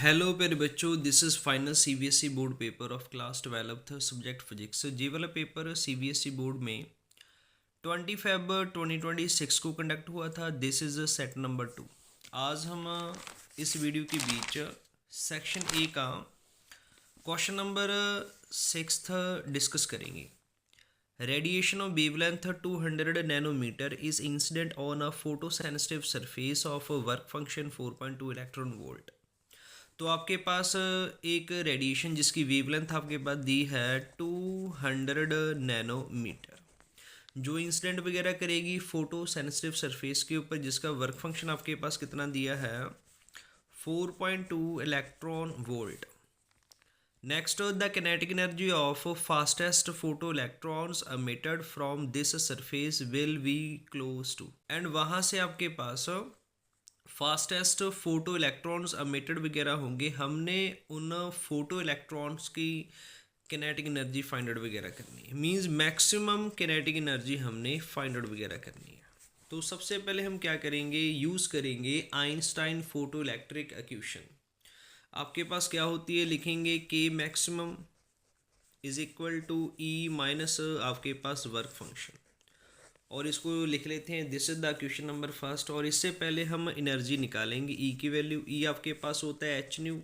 Hello प्यारे बच्चों, this is final CBSE board paper of class 12th subject physics. ये वाला पेपर सीबीएसई बोर्ड में 20 Feb 2026 को कंडक्ट हुआ था। This is set number 2। आज हम इस वीडियो के बीच सेक्शन ए का क्वेश्चन नंबर 6 डिस्कस करेंगे। Radiation of wavelength 200 nanometre is incident on a photo sensitive surface of work function 4.2 electron volt. तो आपके पास एक रेडिएशन जिसकी वेवलेंथ आपके पास दी है 200 नैनोमीटर, जो इंसिडेंट वगैरह करेगी फोटो सेंसिटिव सरफेस के ऊपर, जिसका वर्क फंक्शन आपके पास कितना दिया है 4.2 electron volt. Next, the kinetic energy of fastest photo electrons emitted from this surface will be close to, and वहाँ से आपके पास फास्टेस्ट फोटो इलेक्ट्रॉन्स emitted वगैरह होंगे। हमने उन फोटो इलेक्ट्रॉन्स की किनेटिक एनर्जी फाइंड आउट वगैरह करनी है, मींस मैक्सिमम किनेटिक एनर्जी हमने फाइंड आउट वगैरह करनी है। तो सबसे पहले हम क्या करेंगे, यूज़ करेंगे आइंस्टाइन फोटो इलेक्ट्रिक इक्वेशन। आपके पास क्या होती है, लिखेंगे के maximum is equal to E minus आपके पास वर्क फंक्शन, और इसको लिख लेते हैं this is the question number first. और इससे पहले हम एनर्जी निकालेंगे। ई की वैल्यू, ई आपके पास होता है एच न्यू,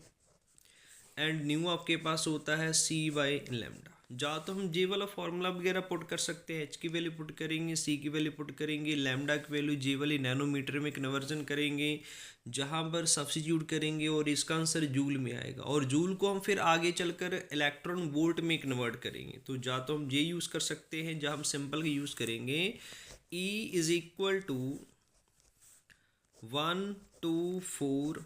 एंड न्यू आपके पास होता है सी बाई लेमडा। जा तो हम जे वाला फॉर्मूला वगैरह पुट कर सकते हैं, एच की वैल्यू पुट करेंगे, सी की वैल्यू पुट करेंगे, लेमडा की वैल्यू जे वाली नैनोमीटर में कन्वर्जन करेंगे, जहाँ पर सब्स्टिट्यूट करेंगे और इसका आंसर जूल में आएगा, और जूल को हम फिर आगे चलकर इलेक्ट्रॉन वोल्ट में कन्वर्ट करेंगे। तो जा तो हम जे यूज़ कर सकते हैं, जहाँ हम सिंपल यूज़ करेंगे E is equal to 124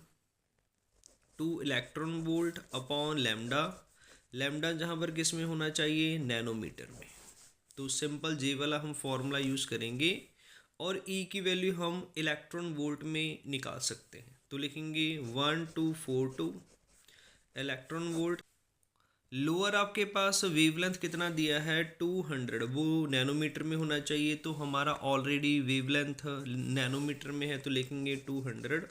electron volt upon lambda. Lambda जहाँ पर किस में होना चाहिए, नैनोमीटर में। तो सिंपल जे वाला हम फॉर्मूला यूज़ करेंगे, और E की वैल्यू हम इलेक्ट्रॉन वोल्ट में निकाल सकते हैं। तो लिखेंगे 1242 इलेक्ट्रॉन वोल्ट। लोअर आपके पास वेवलेंथ कितना दिया है 200, वो नैनोमीटर में होना चाहिए, तो हमारा ऑलरेडी वेवलेंथ नैनोमीटर में है, तो लिखेंगे 200।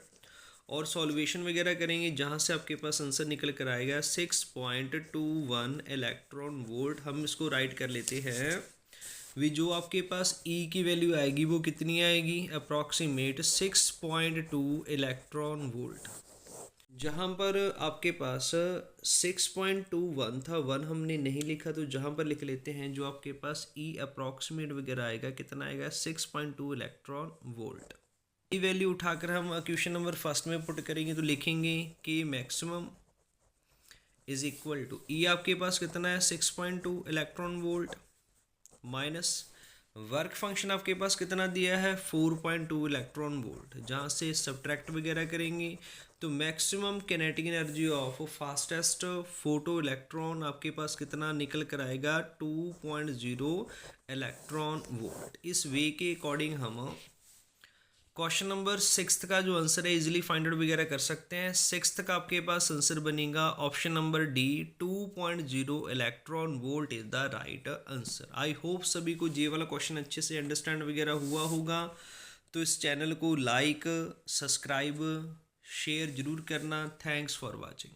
और सॉल्वेशन वगैरह करेंगे, जहाँ से आपके पास आंसर निकल कर आएगा 6.21 इलेक्ट्रॉन वोल्ट। हम इसको राइट कर लेते हैं। वी जो आपके पास E की वैल्यू आएगी वो कितनी आएगी, अप्रॉक्सीमेट 6.2 इलेक्ट्रॉन वोल्ट। जहाँ पर आपके पास 6.21 था, 1 हमने नहीं लिखा, तो जहाँ पर लिख लेते हैं जो आपके पास E अप्रॉक्सीमेट वगैरह आएगा, कितना आएगा 6.2 इलेक्ट्रॉन वोल्ट। ई वैल्यू उठाकर हम क्वेश्चन नंबर फर्स्ट में पुट करेंगे, तो लिखेंगे कि मैक्सिमम इज इक्वल टू ई आपके पास कितना है 6.2 electron volt, minus work function आपके पास कितना दिया है 4.2 इलेक्ट्रॉन वोल्ट। जहाँ से सब्ट्रैक्ट वगैरह करेंगे तो maximum kinetic energy of fastest photo electron आपके पास कितना निकल कर आएगा 2.0 इलेक्ट्रॉन वोल्ट। इस वे के अकॉर्डिंग हम क्वेश्चन नंबर 6 का जो आंसर है इजीली फाइंड आउट वगैरह कर सकते हैं। 6 का आपके पास आंसर बनेगा option number D, 2.0 electron volt is the right answer. I hope सभी को ये वाला क्वेश्चन अच्छे से अंडरस्टैंड वगैरह हुआ होगा। तो इस चैनल को लाइक, सब्सक्राइब, शेयर जरूर करना। Thanks for watching.